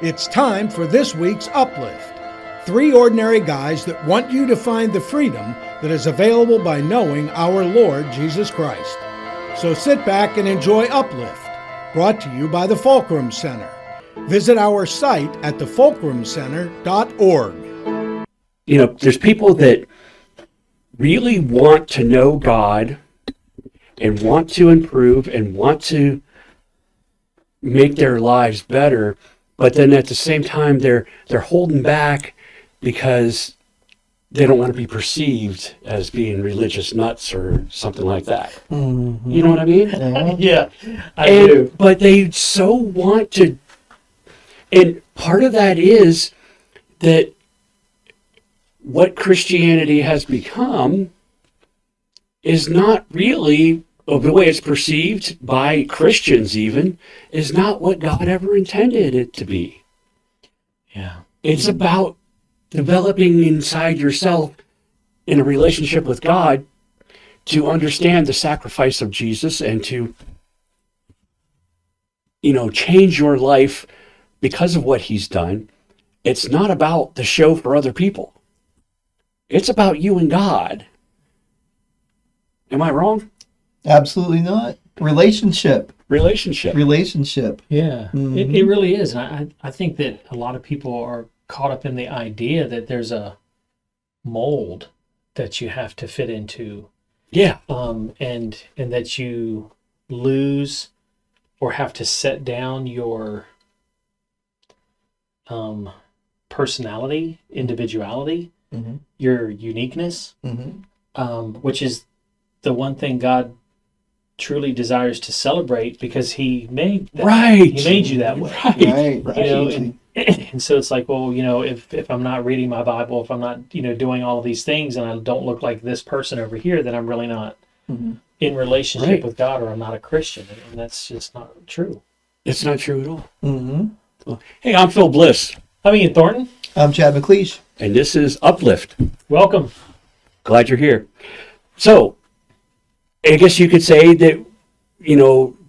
It's time for this week's UpLift. 3 ordinary guys that want you to find the freedom that is available by knowing our Lord Jesus Christ. So sit back and enjoy UpLift, brought to you by the Fulcrum Center. Visit our site at thefulcrumcenter.org. You know, there's people that really want to know God and want to improve and want to make their lives better, but then at the same time they're holding back because they don't want to be perceived as being religious nuts or something like that. Mm-hmm. You know what I mean? Yeah, I do. But they so want to, and part of that is that what Christianity has become is not really, the way it's perceived by Christians even, is not what God ever intended it to be. Yeah. It's about developing inside yourself in a relationship with God to understand the sacrifice of Jesus and to, change your life because of what he's done. It's not about the show for other people. It's about you and God. Am I wrong? Absolutely not. Relationship. Yeah. Mm-hmm. It really is. And I think that a lot of people are caught up in the idea that there's a mold that you have to fit into. Yeah. And that you lose or have to set down your personality, individuality, mm-hmm. your uniqueness, mm-hmm. Which is the one thing God truly desires to celebrate because he made that. Right. He made you that way. Right. And so it's like, well, if I'm not reading my Bible, if I'm not, doing all of these things and I don't look like this person over here, then I'm really not mm-hmm. in relationship with God, or I'm not a Christian. And that's just not true. It's not true at all. Mm-hmm. Well, hey, I'm Phil Bliss. I'm Ian Thornton. I'm Chad McLeish. And this is UpLift. Welcome. Glad you're here. So, I guess you could say that,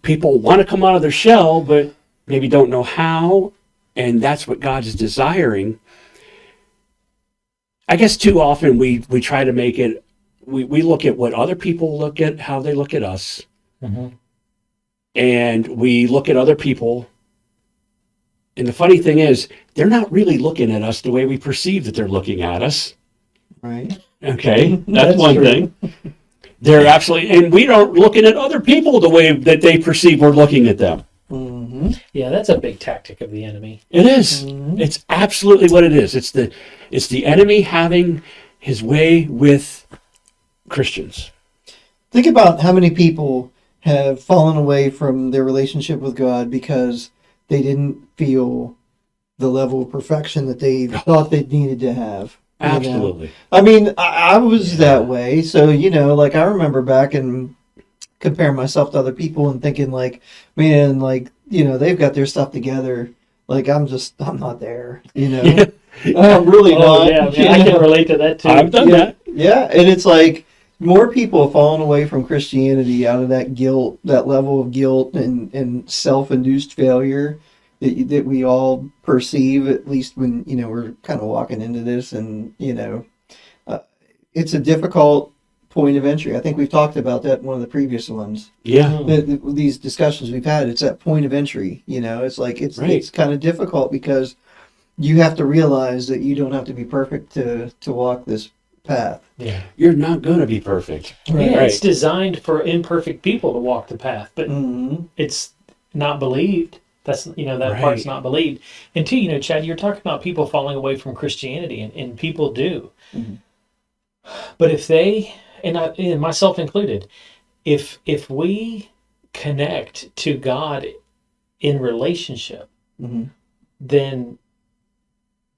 people want to come out of their shell, but maybe don't know how, and that's what God is desiring. I guess too often we try to make it, we look at what other people look at, how they look at us, mm-hmm. and we look at other people, and the funny thing is, they're not really looking at us the way we perceive that they're looking at us. Right. Okay, that's one true. Thing. They're absolutely, and we aren't looking at other people the way that they perceive we're looking at them. Mm-hmm. Yeah, that's a big tactic of the enemy. It is. Mm-hmm. It's absolutely what it is. It's the enemy having his way with Christians. Think about how many people have fallen away from their relationship with God because they didn't feel the level of perfection that they thought they needed to have. Absolutely. I mean, I was that way. So, I remember back and comparing myself to other people and thinking man, they've got their stuff together. I'm not there, Yeah. I'm really not. Yeah, I can relate to that too. I've done that. Yeah. And it's more people have fallen away from Christianity out of that guilt, that level of guilt and self-induced failure that we all perceive, at least when, we're kind of walking into this. And, it's a difficult point of entry. I think we've talked about that in one of the previous ones. Yeah. These discussions we've had, it's that point of entry, it's kind of difficult because you have to realize that you don't have to be perfect to walk this path. Yeah. You're not going to be perfect. Right. Yeah, it's designed for imperfect people to walk the path, but mm-hmm. it's not believed. That's, that part's not believed. And two, Chad, you're talking about people falling away from Christianity, and people do. Mm-hmm. But if they, and myself included, if we connect to God in relationship, mm-hmm. then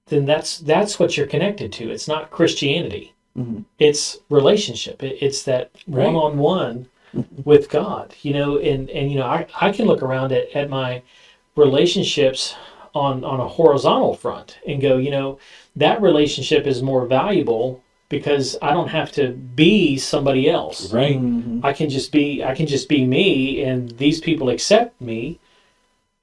that's what you're connected to. It's not Christianity. Mm-hmm. It's relationship. It's that one-on-one with God. I can look around at my relationships on a horizontal front and go, that relationship is more valuable because I don't have to be somebody else. Right. Mm-hmm. I can just be me, and these people accept me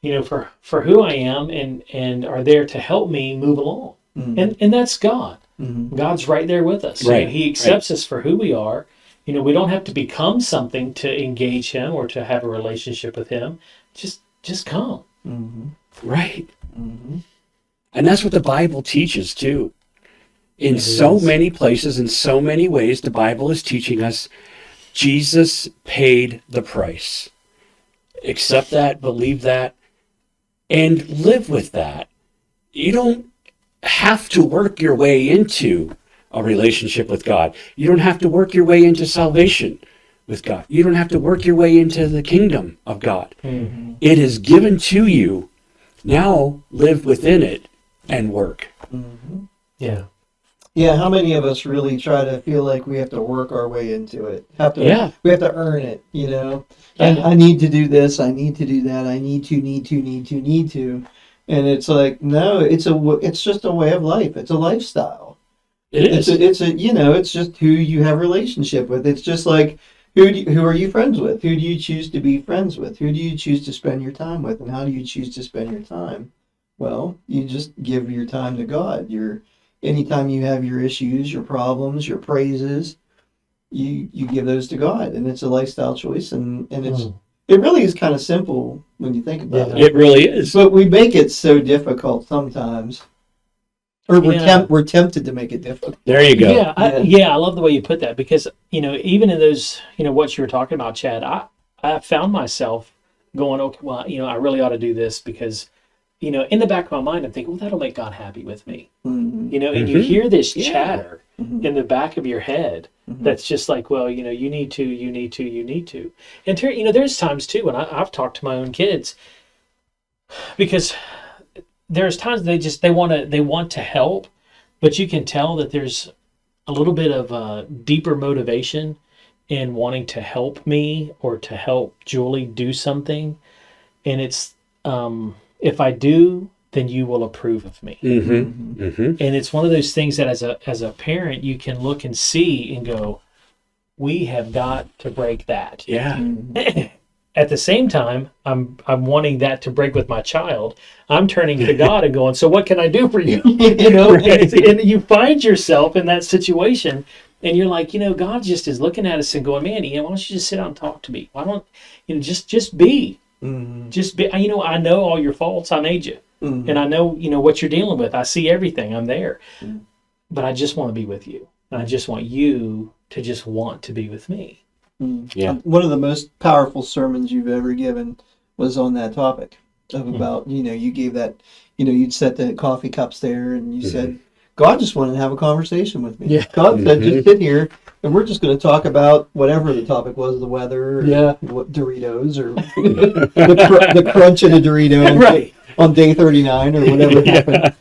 for who I am, and are there to help me move along. And that's God. God's right there with us. Right. He accepts us for who we are. We don't have to become something to engage him or to have a relationship with him. Just come. Right. And that's what the Bible teaches too. In It so is. many places, in so many ways, the Bible is teaching us Jesus paid the price. Accept that, believe that, and live with that. You don't have to work your way into a relationship with God. You don't have to work your way into salvation with God. You don't have to work your way into the kingdom of God. It is given to you. Now live within it and work. Yeah. Yeah, how many of us really try to feel like we have to work our way into it? Yeah. We have to earn it, Yeah. I need to do this, I need to do that, I need to. And it's like, no, it's just a way of life. It's a lifestyle. It is. It's just who you have a relationship with. It's just like, who are you friends with? Who do you choose to be friends with? Who do you choose to spend your time with? And how do you choose to spend your time? Well, you just give your time to God. Anytime you have your issues, your problems, your praises, you give those to God, and it's a lifestyle choice, and it really is kind of simple when you think about it. It really is. But we make it so difficult sometimes, or we're tempted to make it difficult. There you go. Yeah, I love the way you put that, because even in those, what you were talking about, Chad, I found myself going, okay, well, I really ought to do this because, in the back of my mind, I'm thinking, well, that'll make God happy with me. And you hear this chatter in the back of your head that's just like, well, you need to. And there's times too when I've talked to my own kids, because there's times they want to help, but you can tell that there's a little bit of deeper motivation in wanting to help me or to help Julie do something, and it's if I do, then you will approve of me. And it's one of those things that as a parent, you can look and see and go, we have got to break that. Yeah. At the same time, I'm wanting that to break with my child. I'm turning to God and going, so what can I do for you? And you find yourself in that situation, and you're like, God just is looking at us and going, Mandy, why don't you just sit down and talk to me? Why don't just be? Just be. I know all your faults. I made you, and I know what you're dealing with. I see everything. I'm there, but I just want to be with you, and I just want you to just want to be with me. Yeah. One of the most powerful sermons you've ever given was on that topic of about you gave that you'd set the coffee cups there and you said God just wanted to have a conversation with me. Yeah. God said just sit here. And we're just going to talk about whatever the topic was, the weather, or what Doritos, or the crunch of a Dorito on day 39, or whatever happened.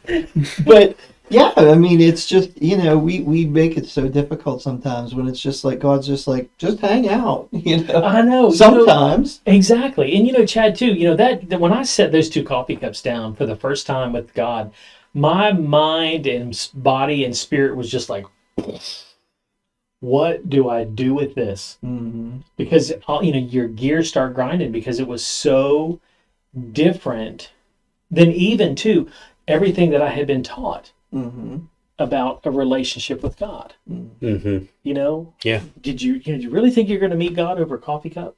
But yeah, I mean, it's just we make it so difficult sometimes when it's just like God's just like just hang out. I know sometimes exactly, and Chad too. That when I set those two coffee cups down for the first time with God, my mind and body and spirit was just like, what do I do with this? Because your gears start grinding, because it was so different than even to everything that I had been taught about a relationship with God. Yeah. Did you really think you're going to meet God over a coffee cup?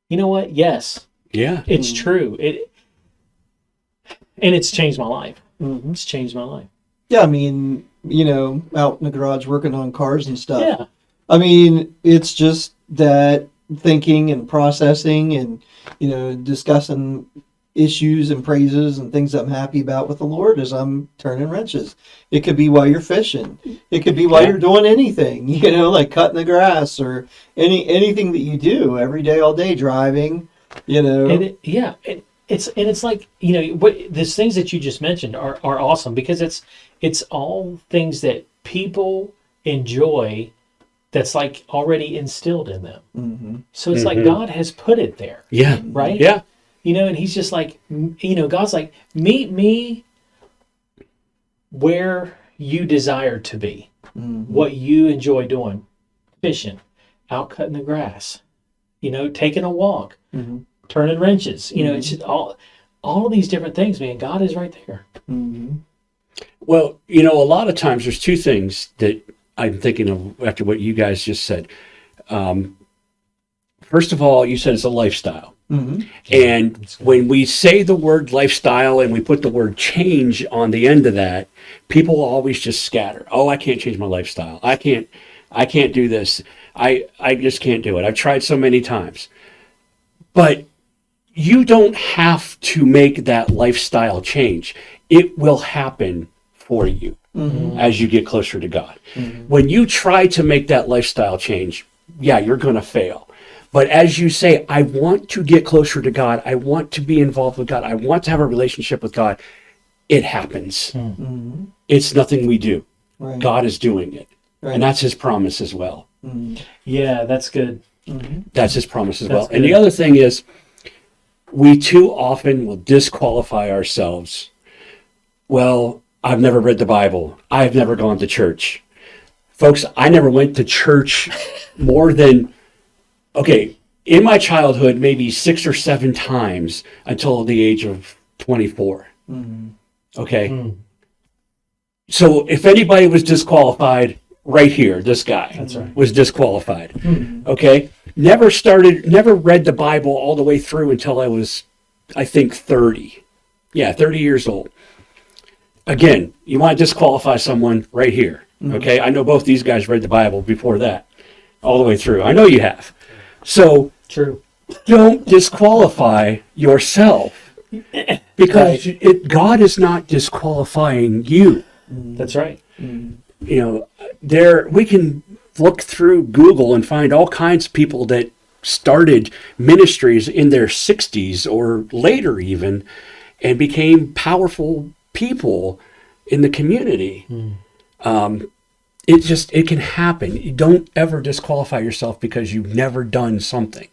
You know what? Yes. Yeah. It's true. And it's changed my life. It's changed my life. Yeah, I mean, out in the garage working on cars and stuff. Yeah. I mean, it's just that thinking and processing and, discussing issues and praises and things I'm happy about with the Lord as I'm turning wrenches. It could be while you're fishing. It could be while you're doing anything, like cutting the grass or anything that you do every day, all day, driving, And it's like, these things that you just mentioned are awesome, because it's all things that people enjoy that's like already instilled in them. So it's like God has put it there. Yeah. Right? Yeah. And he's just like, God's like, meet me where you desire to be, what you enjoy doing, fishing, out cutting the grass, taking a walk, turning wrenches. It's just all all of these different things, man, God is right there. Mm-hmm. Well, you know, a lot of times there's two things that I'm thinking of after what you guys just said. First of all, you said it's a lifestyle. Mm-hmm. And when we say the word lifestyle and we put the word change on the end of that, people always just scatter. Oh, I can't change my lifestyle. I can't do this. I just can't do it. I've tried so many times. But you don't have to make that lifestyle change. It will happen for you as you get closer to God. When you try to make that lifestyle change, yeah, you're going to fail. But as you say, I want to get closer to God. I want to be involved with God. I want to have a relationship with God. It happens. It's nothing we do. Right. God is doing it. Right. And that's his promise as well. Yeah, that's good. That's his promise as That's well. And good. the other thing is, we too often will disqualify ourselves. Well, I've never read the Bible. I've never gone to church. Folks, I never went to church more than, in my childhood, maybe 6 or 7 times until the age of 24. Okay? So if anybody was disqualified, right here, this guy That's right. was disqualified. Okay? Never read the Bible all the way through until I was, I think, 30. Yeah, 30 years old. Again, you want to disqualify someone right here. Okay? I know both these guys read the Bible before that, all the way through. I know you have. So True. don't disqualify yourself because God is not disqualifying you. That's right. You know, we can look through Google and find all kinds of people that started ministries in their 60s or later even and became powerful people in the community. It can happen. You don't ever disqualify yourself because you've never done something.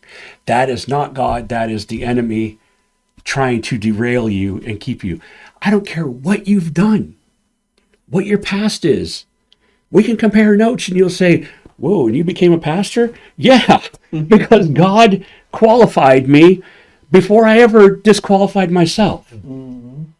That is not God. That is the enemy trying to derail you and keep you. I don't care what you've done, what your past is. We can compare notes and you'll say, whoa, and you became a pastor? Yeah, because God qualified me before I ever disqualified myself. And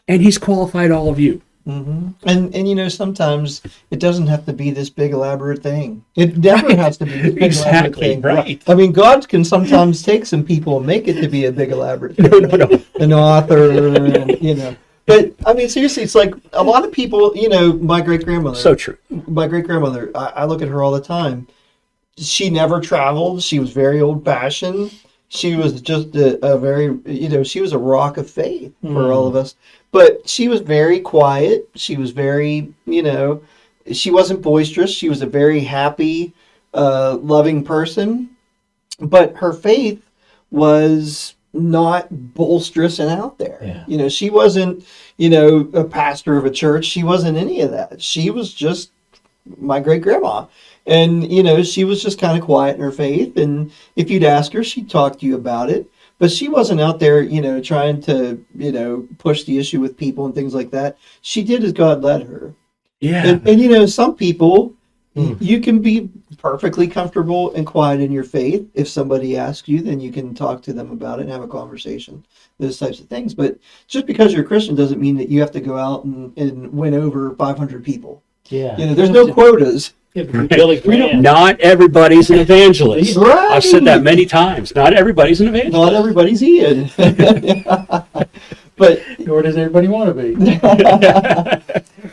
he's qualified all of you. And you know, sometimes it doesn't have to be this big elaborate thing. It never has to be this big elaborate thing. Right. I mean, God can sometimes take some people and make it to be a big elaborate thing. No. An author, and, you know. But I mean, seriously, it's like a lot of people. You know, my great grandmother. So true. My great grandmother. I look at her all the time. She never traveled. She was very old fashioned. She was just a very, you know, she was a rock of faith for all of us. But she was very quiet. She was very, you know, she wasn't boisterous. She was a very happy, loving person. But her faith was not bolsterous and out there. Yeah. You know, she wasn't, you know, a pastor of a church. She wasn't any of that. She was just my great grandma. And, you know, she was just kind of quiet in her faith. And if you'd ask her, she'd talk to you about it. But she wasn't out there, you know, trying to, you know, push the issue with people and things like that. She did as God led her. Yeah. And you know, some people, you can be perfectly comfortable and quiet in your faith. If somebody asks you, then you can talk to them about it and have a conversation, those types of things. But just because you're a Christian doesn't mean that you have to go out and win over 500 people. Yeah. You know, there's no quotas. Billy Graham. Not everybody's an evangelist. Right. I've said that many times. Not everybody's an evangelist. Not everybody's Ian. But Nor does everybody want to be.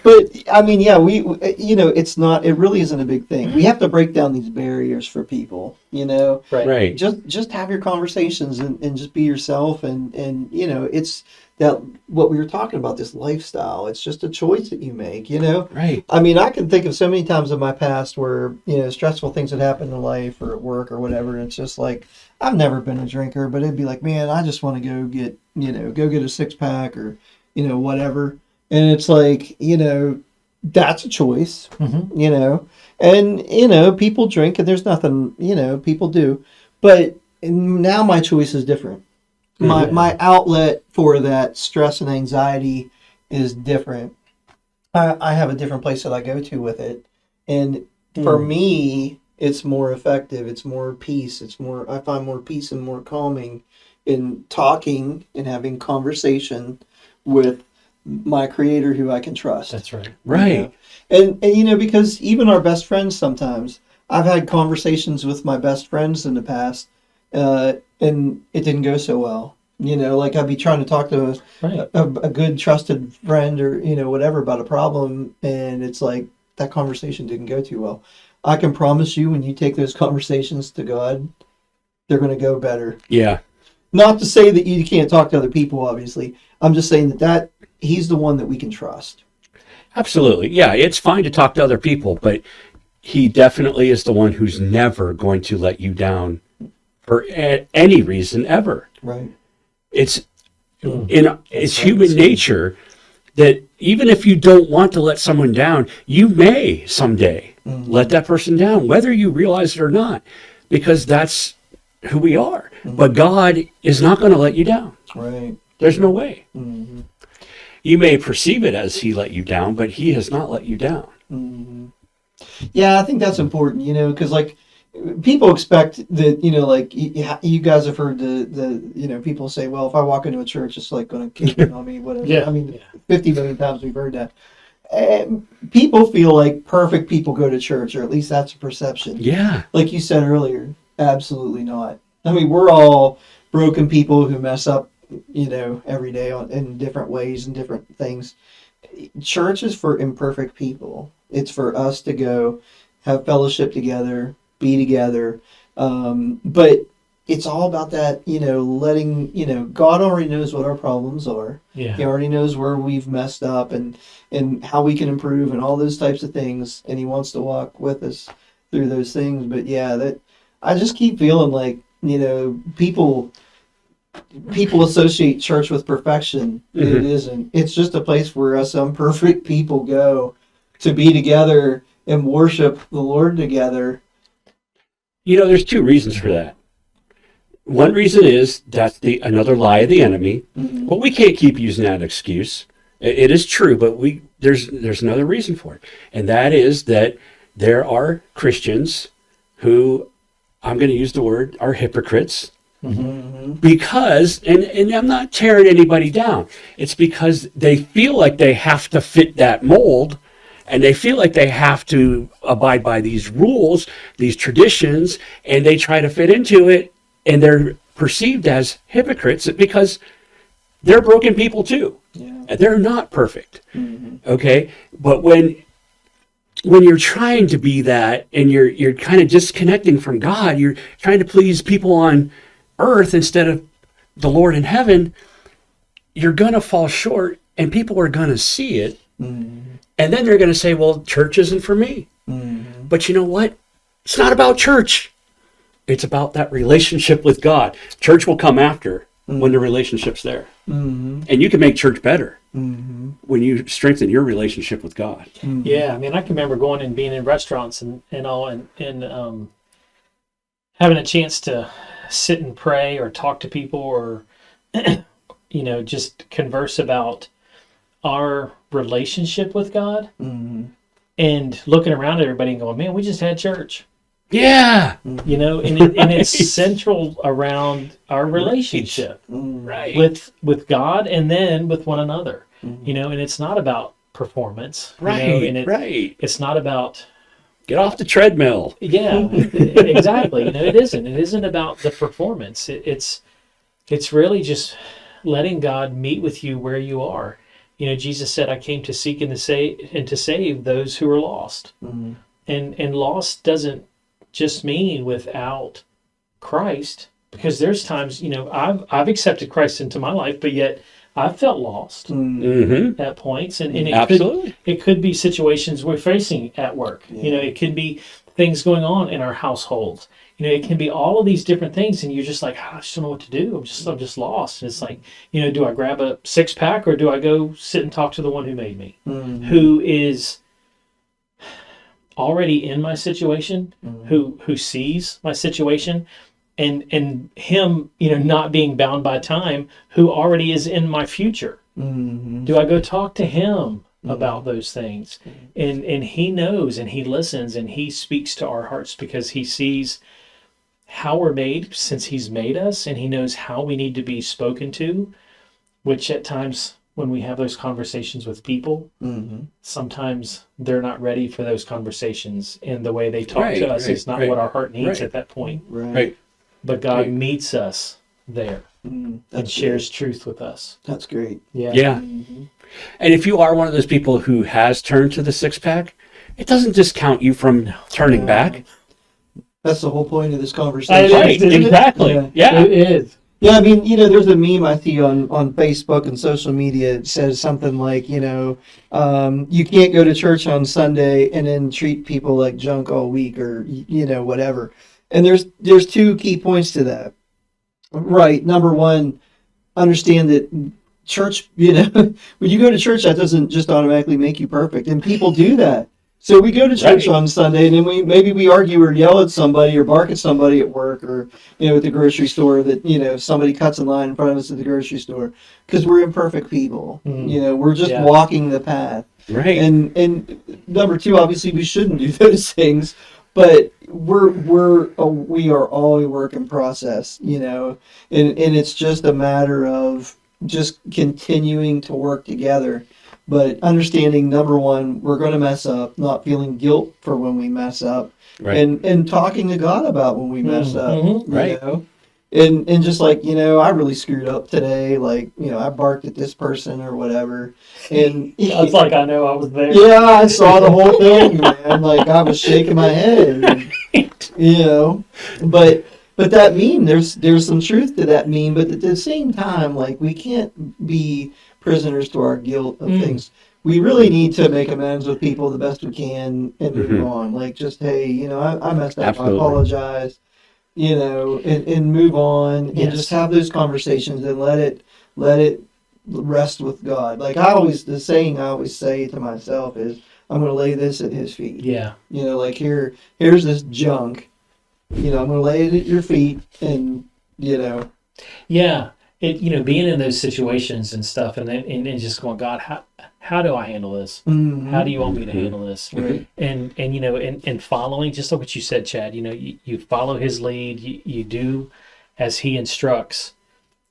But I mean, yeah, we you know, it's not. It really isn't a big thing. We have to break down these barriers for people. You know, Right. Just have your conversations and just be yourself. And you know, it's that what we were talking about, this lifestyle. It's just a choice that you make. You know, Right. I mean, I can think of so many times in my past where, you know, stressful things had happened in life or at work or whatever. And it's just like, I've never been a drinker, but it'd be like, man, I just want to go get a 6-pack or, you know, whatever. And it's like, you know, that's a choice, you know, and, you know, people drink and there's nothing, you know, people do. But now my choice is different. My outlet for that stress and anxiety is different. I have a different place that I go to with it. And for me, it's more effective. It's more peace. I find more peace and more calming in talking and having conversation with my creator who I can trust. That's right. Right. And because even our best friends sometimes, I've had conversations with my best friends in the past, and it didn't go so well. Like I'd be trying to talk to a good trusted friend or, whatever about a problem, and it's like that conversation didn't go too well. I can promise you when you take those conversations to God, they're going to go better. Yeah. Not to say that you can't talk to other people, obviously. I'm just saying that he's the one that we can trust. Absolutely. Yeah, it's fine to talk to other people, but he definitely is the one who's never going to let you down for any reason ever. Right. It's human nature that even if you don't want to let someone down, you may someday let that person down, whether you realize it or not, because that's who we are. But God is not going to let you down. Right. There's no way. You may perceive it as he let you down, but he has not let you down. Yeah, I think that's important, because like people expect that, like you guys have heard the people say, well, if I walk into a church, it's like going to cave in on me, whatever. Yeah. I mean, 50 million times we've heard that. And people feel like perfect people go to church, or at least that's a perception. Yeah. Like you said earlier, absolutely not. I mean, we're all broken people who mess up, every day in different ways and different things. Church is for imperfect people. It's for us to go have fellowship together, be together. But it's all about that, letting, God already knows what our problems are. Yeah. He already knows where we've messed up and how we can improve and all those types of things. And he wants to walk with us through those things. But yeah, that I just keep feeling like, people associate church with perfection. It isn't. It's just a place where us imperfect people go to be together and worship the Lord together. There's two reasons for that. One reason is that's another lie of the enemy. But we can't keep using that excuse. It is true, but there's another reason for it. And that is that there are Christians who, I'm going to use the word, are hypocrites. Because, and I'm not tearing anybody down, it's because they feel like they have to fit that mold, and they feel like they have to abide by these rules, these traditions, and they try to fit into it, and they're perceived as hypocrites because they're broken people too. Yeah. They're not perfect. Okay? But when you're trying to be that, and you're kind of disconnecting from God, you're trying to please people on earth instead of the Lord in heaven, you're going to fall short, and people are going to see it. And then they're going to say, well, church isn't for me. But you know what? It's not about church. It's about that relationship with God. Church will come after when the relationship's there. And you can make church better when you strengthen your relationship with God. Yeah, I mean, I can remember going and being in restaurants and all, and having a chance to sit and pray or talk to people or, just converse about our relationship with God, and looking around at everybody and going, man, we just had church. Yeah. And it's central around our relationship with God and then with one another, and it's not about performance. It's not about get off the treadmill. Yeah, exactly. It isn't. It isn't about the performance. It's really just letting God meet with you where you are. Jesus said, I came to seek and to save those who are lost. And lost doesn't just mean without Christ, because there's times, I've accepted Christ into my life, but yet I've felt lost at points, and it could be situations we're facing at work. It could be things going on in our households. It can be all of these different things, and you're just like, I just don't know what to do. I'm just lost. And it's like, do I grab a 6-pack or do I go sit and talk to the one who made me, who is already in my situation, who sees my situation, and him, not being bound by time, who already is in my future. Do I go talk to him about those things? And he knows, and he listens, and he speaks to our hearts because he sees how we're made, since he's made us, and he knows how we need to be spoken to, which at times when we have those conversations with people, sometimes they're not ready for those conversations, and the way they talk to us is not what our heart needs at that point. Right. But God meets us there Mm, and shares truth with us. That's great. Yeah. And if you are one of those people who has turned to the six pack, it doesn't discount you from turning back. That's the whole point of this conversation. Right, exactly. Yeah. It is. Yeah, I mean, there's a meme I see on Facebook and social media. It says something like, you can't go to church on Sunday and then treat people like junk all week, or, whatever. And there's two key points to that. Right. Number one, understand that church, when you go to church, that doesn't just automatically make you perfect. And people do that. So we go to church on Sunday, and then maybe we argue or yell at somebody or bark at somebody at work, or at the grocery store, that somebody cuts in line in front of us at the grocery store, because we're imperfect people. We're just walking the path. Right. And number two, obviously we shouldn't do those things, but we are all a work in process. And it's just a matter of just continuing to work together. But understanding, number one, we're going to mess up, not feeling guilt for when we mess up, and talking to God about when we mess up, and just like, I really screwed up today, like, I barked at this person or whatever, and it's like, I know I was there. Yeah, I saw the whole thing, man. Like, I was shaking my head, but that meme, there's some truth to that meme, but at the same time, like, we can't be prisoners to our guilt of things. We really need to make amends with people the best we can and move on. Like, just, hey, I messed up. Absolutely. I apologize, and move on and just have those conversations and let it rest with God. Like, the saying I always say to myself is, I'm going to lay this at his feet. Yeah. Like, here's this junk, I'm going to lay it at your feet, and, Yeah. Being in those situations and stuff, and just going, God, how do I handle this? How do you want me to handle this? Right. And following, just like what you said, Chad. You follow His lead. You do as He instructs,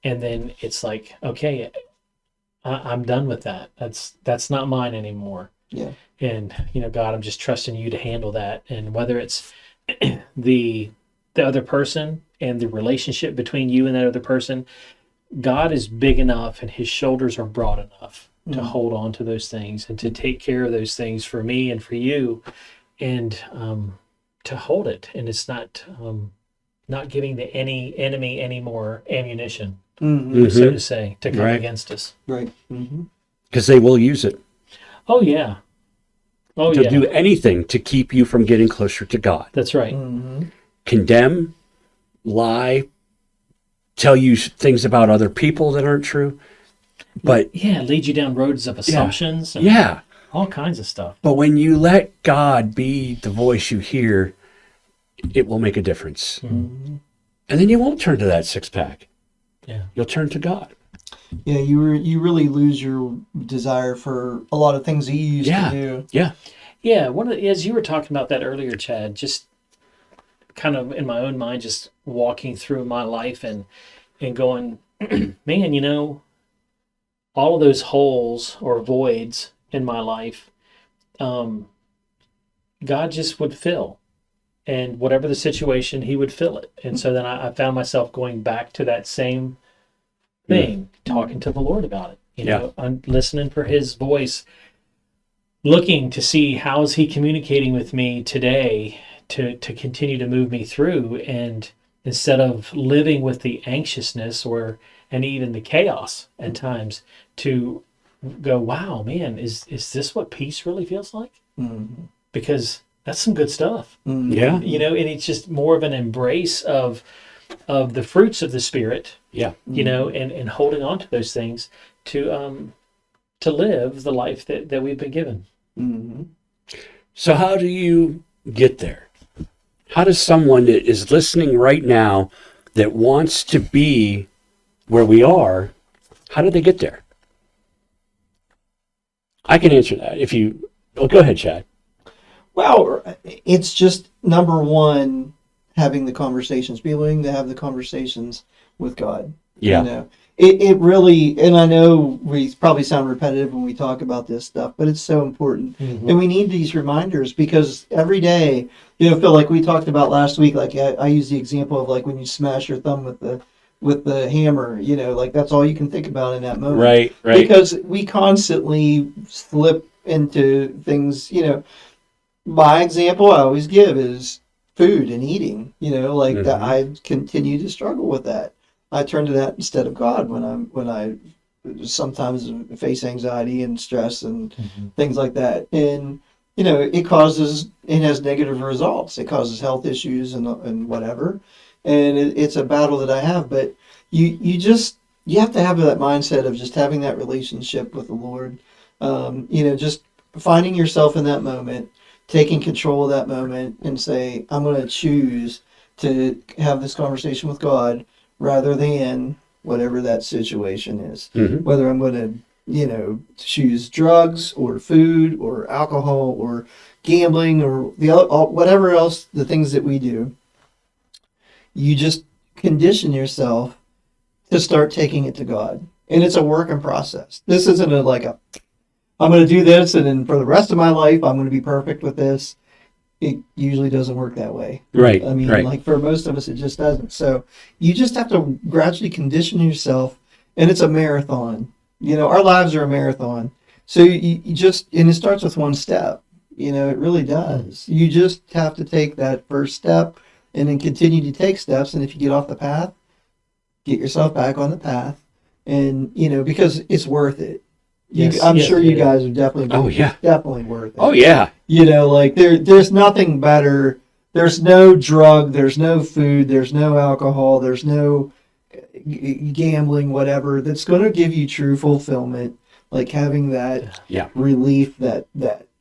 and then it's like, okay, I'm done with that. That's not mine anymore. Yeah. And God, I'm just trusting you to handle that. And whether it's the other person and the relationship between you and that other person, God is big enough and His shoulders are broad enough to hold on to those things and to take care of those things for me and for you, and to hold it. And it's not giving the enemy any more ammunition, so to say, to come against us. Right. Because they will use it. Oh, yeah. They'll do anything to keep you from getting closer to God. That's right. Condemn, lie, tell you things about other people that aren't true. But lead you down roads of assumptions. And all kinds of stuff. But when you let God be the voice you hear, it will make a difference. And then you won't turn to that six pack. Yeah. You'll turn to God. Yeah, you really lose your desire for a lot of things that you used to do. Yeah. Yeah. As you were talking about that earlier, Chad, just kind of in my own mind, just walking through my life and going, man, all of those holes or voids in my life, God just would fill. And whatever the situation, He would fill it. And so then I found myself going back to that same thing, talking to the Lord about it. I'm listening for His voice, looking to see how is He communicating with me today to continue to move me through, and instead of living with the anxiousness and even the chaos at times, to go, wow, man, is this what peace really feels like? Because that's some good stuff. Yeah. And it's just more of an embrace of the fruits of the Spirit. Yeah. And holding on to those things to live the life that we've been given. So how do you get there? How does someone that is listening right now that wants to be where we are, how do they get there? I can answer that if you... Oh, go ahead, Chad. Well, it's just, number one, having the conversations, be willing to have the conversations with God. Yeah. You know, it really, and I know we probably sound repetitive when we talk about this stuff, but it's so important. Mm-hmm. And we need these reminders because every day, Phil, like we talked about last week, like I use the example of like when you smash your thumb with the hammer, like that's all you can think about in that moment. Right. Because we constantly slip into things, my example I always give is food and eating, Mm-hmm. that I continue to struggle with that. I turn to that instead of God when I sometimes face anxiety and stress and things like that. And, it has negative results. It causes health issues and whatever. And it's a battle that I have, but you have to have that mindset of just having that relationship with the Lord. Just finding yourself in that moment, taking control of that moment and say, I'm going to choose to have this conversation with God rather than whatever that situation is. Mm-hmm. Whether I'm going to, choose drugs or food or alcohol or gambling or whatever else, the things that we do, you just condition yourself to start taking it to God. And it's a work in process. This isn't I'm going to do this and then for the rest of my life, I'm going to be perfect with this. It usually doesn't work that way. Right. I mean, like for most of us, it just doesn't. So you just have to gradually condition yourself, and it's a marathon. Our lives are a marathon. So you just, and it starts with one step. It really does. You just have to take that first step and then continue to take steps. And if you get off the path, get yourself back on the path. And, because it's worth it. I'm sure you guys are definitely. Oh, yeah. Definitely worth it. Oh, yeah. There's nothing better. There's no drug. There's no food. There's no alcohol. There's no gambling, whatever, that's going to give you true fulfillment. Like having that relief, that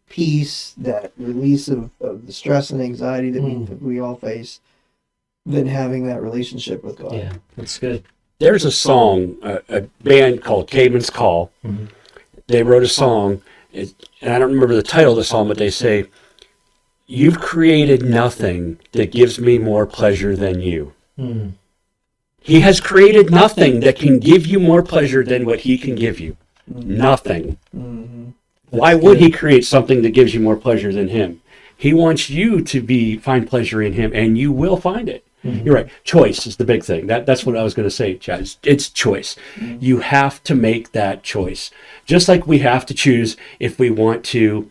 peace, that release of the stress and anxiety that we all face, than having that relationship with God. Yeah, that's good. There's a song, a band called Cavemans Call. Mm-hmm. They wrote a song, and I don't remember the title of the song, but they say, "You've created nothing that gives me more pleasure than you." Mm. He has created nothing that can give you more pleasure than what he can give you. Mm-hmm. Nothing. Mm-hmm. Why would he create something that gives you more pleasure than him? He wants you to find pleasure in him, and you will find it. Mm-hmm. You're right. Choice is the big thing. That's what I was going to say, Chad. It's choice. Mm-hmm. You have to make that choice. Just like we have to choose if we want to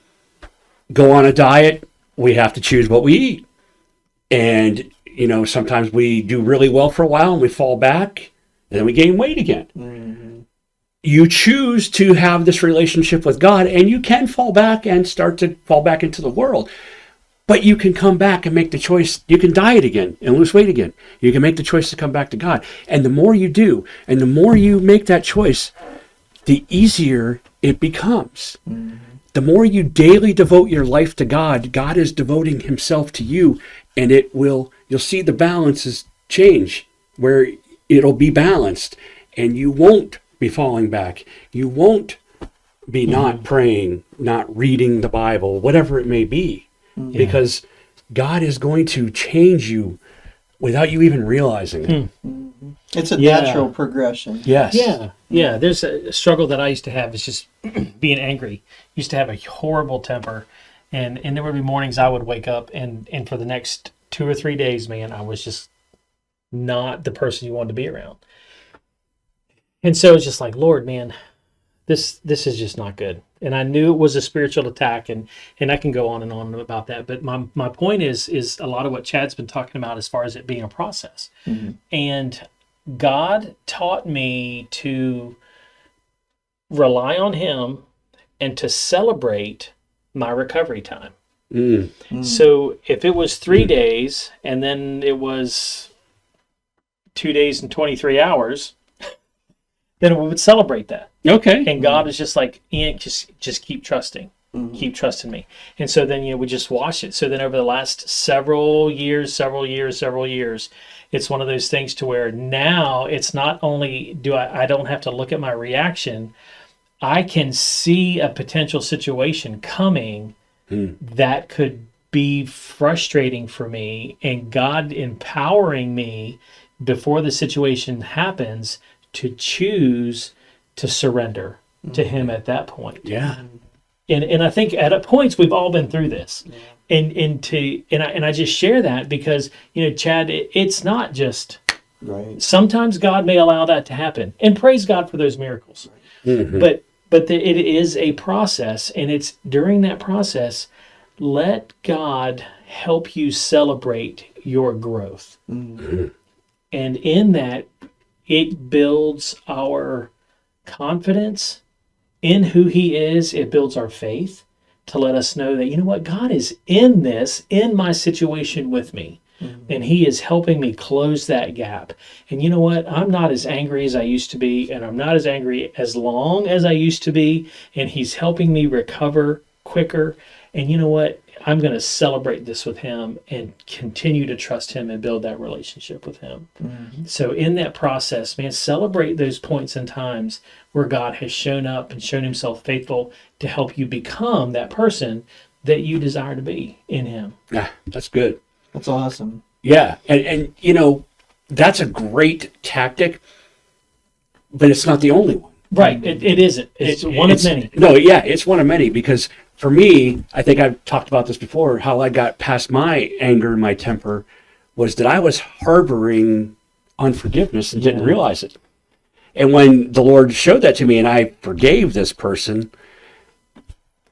go on a diet, we have to choose what we eat. And, sometimes we do really well for a while and we fall back and then we gain weight again. Mm-hmm. You choose to have this relationship with God, and you can fall back and start to fall back into the world. But you can come back and make the choice. You can diet again and lose weight again. You can make the choice to come back to God. And the more you do, and the more you make that choice, the easier it becomes. Mm-hmm. The more you daily devote your life to God, God is devoting himself to you, and you'll see the balances change where it'll be balanced, and you won't be falling back. You won't be not praying, not reading the Bible, whatever it may be. Because God is going to change you without you even realizing it. Mm-hmm. It's a natural progression. Yes. Yeah. There's a struggle that I used to have is just being angry. Used to have a horrible temper. And there would be mornings I would wake up and for the next 2 or 3 days, man, I was just not the person you wanted to be around. And so it's just like, Lord, man, this is just not good. And I knew it was a spiritual attack, and I can go on and on about that. But my point is a lot of what Chad's been talking about as far as it being a process. Mm-hmm. And God taught me to rely on him and to celebrate my recovery time. Mm. Mm. So if it was 3 days and then it was 2 days and 23 hours, then we would celebrate that. Okay. And God is just like, Ian, just keep trusting. Mm-hmm. Keep trusting me. And so then, we just watch it. So then over the last several years, it's one of those things to where now it's not only I don't have to look at my reaction, I can see a potential situation coming that could be frustrating for me, and God empowering me before the situation happens to choose to surrender to Him at that point. Yeah. And I think at points we've all been through this. And I just share that because, Chad, it's not just Right. sometimes God may allow that to happen, and praise God for those miracles. Mhm. But it is a process, and it's during that process, let God help you celebrate your growth. Mhm. And in that, it builds our confidence in who He is. It builds our faith to let us know that, you know what, God is in this, in my situation with me. And He is helping me close that gap. And you know what? I'm not as angry as I used to be, and I'm not as angry as long as I used to be. And He's helping me recover quicker. And you know what? I'm going to celebrate this with Him and continue to trust Him and build that relationship with Him. So in that process, man, celebrate those points and times where God has shown up and shown Himself faithful to help you become that person that you desire to be in Him. Yeah, that's good. That's awesome. Yeah, and that's a great tactic, but it's not the only one. Right. It isn't. It's one of many. No, yeah, it's one of many, because for me, I think I've talked about this before, how I got past my anger and my temper was that I was harboring unforgiveness and didn't realize it. And when the Lord showed that to me and I forgave this person,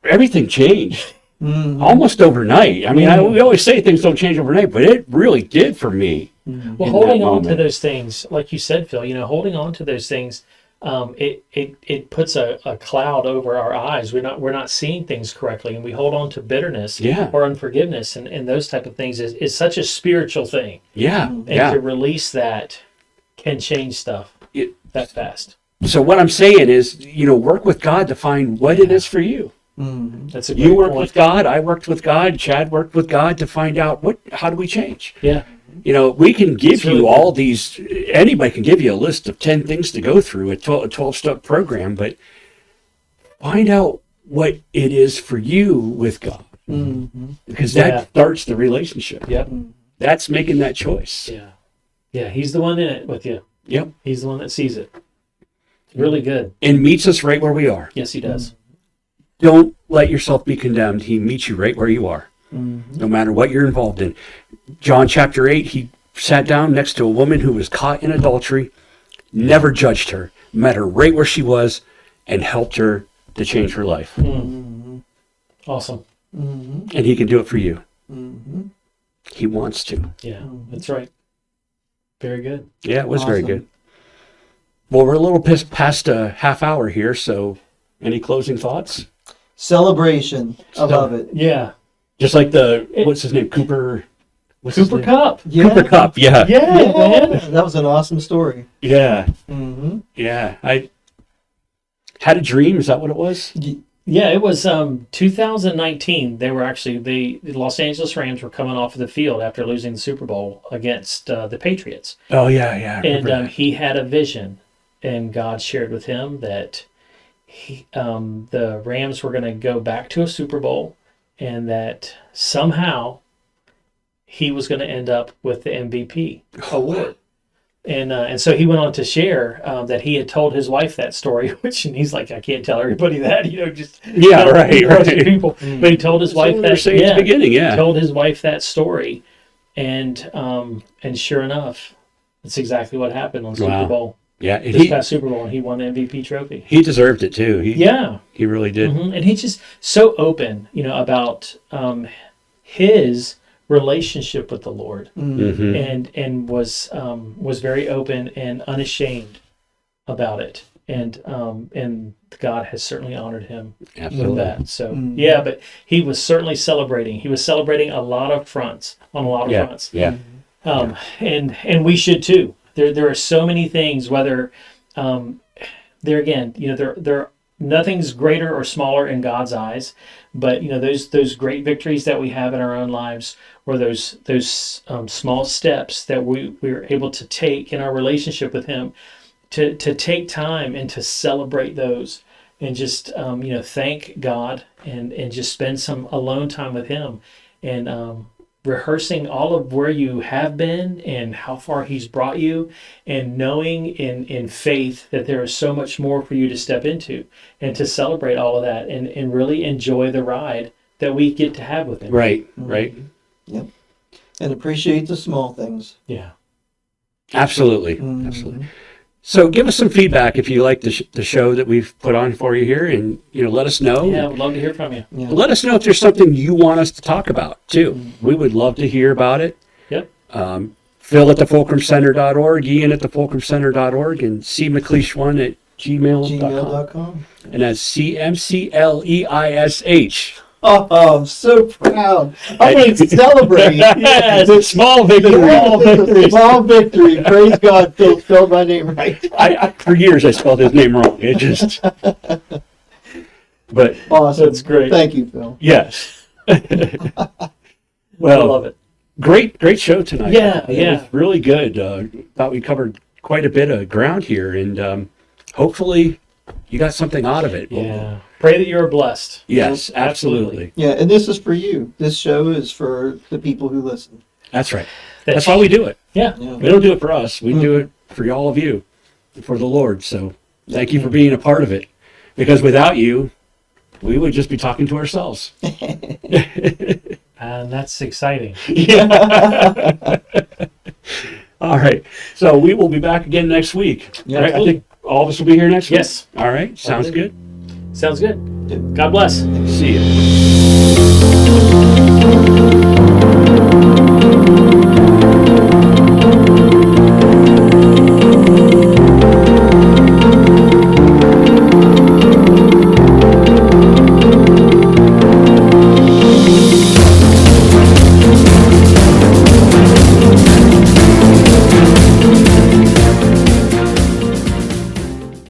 everything changed. Almost overnight. I mean, we always say things don't change overnight, but it really did for me. Well, holding on to those things, like you said, Phil, holding on to those things, it puts a cloud over our eyes. We're not seeing things correctly, and we hold on to bitterness or unforgiveness, and those type of things is such a spiritual thing. Yeah, And to release that can change stuff that fast. So what I'm saying is, work with God to find what it is for you. That's a great You worked point. with God, I worked with God, Chad worked with God to find out how do we change. Yeah. We can give It's really you all these, anybody can give you a list of 10 things to go through, a 12-step program, but find out what it is for you with God. Because that starts the relationship. Yep. That's making that choice. Yeah. Yeah. He's the one in it with you. Yep. He's the one that sees it. It's really good. And meets us right where we are. Yes, He does. Don't let yourself be condemned. He meets you right where you are, no matter what you're involved in. John chapter 8, He sat down next to a woman who was caught in adultery, never judged her, met her right where she was, and helped her to change her life. Awesome. And He can do it for you. He wants to. Yeah, that's right. Very good. Yeah, it was very good. Well, we're a little past a half hour here, so any closing thoughts? Celebration. I love it. Yeah. Just like what's his name? Cooper. Cooper Cup. Yeah. Cooper Cup. Yeah. Yeah, man. That was an awesome story. Yeah. Yeah. I had a dream. Is that what it was? Yeah, it was 2019. They were actually the Los Angeles Rams were coming off of the field after losing the Super Bowl against the Patriots. Oh yeah, yeah. I remember And that. he had a vision, and God shared with him that the Rams were going to go back to a Super Bowl, and that somehow he was going to end up with the MVP award. And so he went on to share that he had told his wife that story, and he's like, I can't tell everybody that, just right. people. But he told his wife that. At the beginning, yeah. Told his wife that story, and sure enough, that's exactly what happened on Super Bowl. Yeah, This past Super Bowl, and he won the MVP trophy. He deserved it too. He really did. And he's just so open, about his relationship with the Lord, and was very open and unashamed about it, and God has certainly honored him Absolutely. with that. So yeah, but he was certainly celebrating. He was celebrating a lot of fronts on a lot of fronts. Yeah. And we should too. There are so many things. Whether there again, there nothing's greater or smaller in God's eyes, but those great victories that we have in our own lives, or those small steps that we're able to take in our relationship with Him, to take time and to celebrate those, and just thank God and just spend some alone time with Him, rehearsing all of where you have been and how far he's brought you, and knowing in faith that there is so much more for you to step into, and to celebrate all of that and really enjoy the ride that we get to have with him. Right, right. Yep. And appreciate the small things. Yeah. Absolutely, absolutely. So give us some feedback if you like the show that we've put on for you here, and let us know. Yeah, I would love to hear from you. Yeah. Let us know if there's something you want us to talk about too. We would love to hear about it. Yep. Phil at thefulcrumcenter.org, Ian at thefulcrumcenter.org, and cmcleish1@gmail.com. gmail.com. And that's CMCLEISH. Oh, I'm so proud. I'm going to celebrate. Yeah, it's a small victory. Small victory. Praise God, Phil spelled my name right. For years I spelled his name wrong. It just. But Awesome. That's great. Thank you, Phil. yes. Well, I love it. Great show tonight. Yeah, It yeah. was really good. Thought we covered quite a bit of ground here, and hopefully you got something out of it. Yeah. Pray that you're blessed. Yes, absolutely. Yeah, and this is for you. This show is for the people who listen. That's right. That's why we do it. Yeah. We don't do it for us. We do it for all of you, for the Lord. So thank you for being a part of it. Because without you, we would just be talking to ourselves. And that's exciting. All right. So we will be back again next week. Yeah, right? I think all of us will be here next week. Yes. All right. Sounds good. Sounds good. God bless. See you.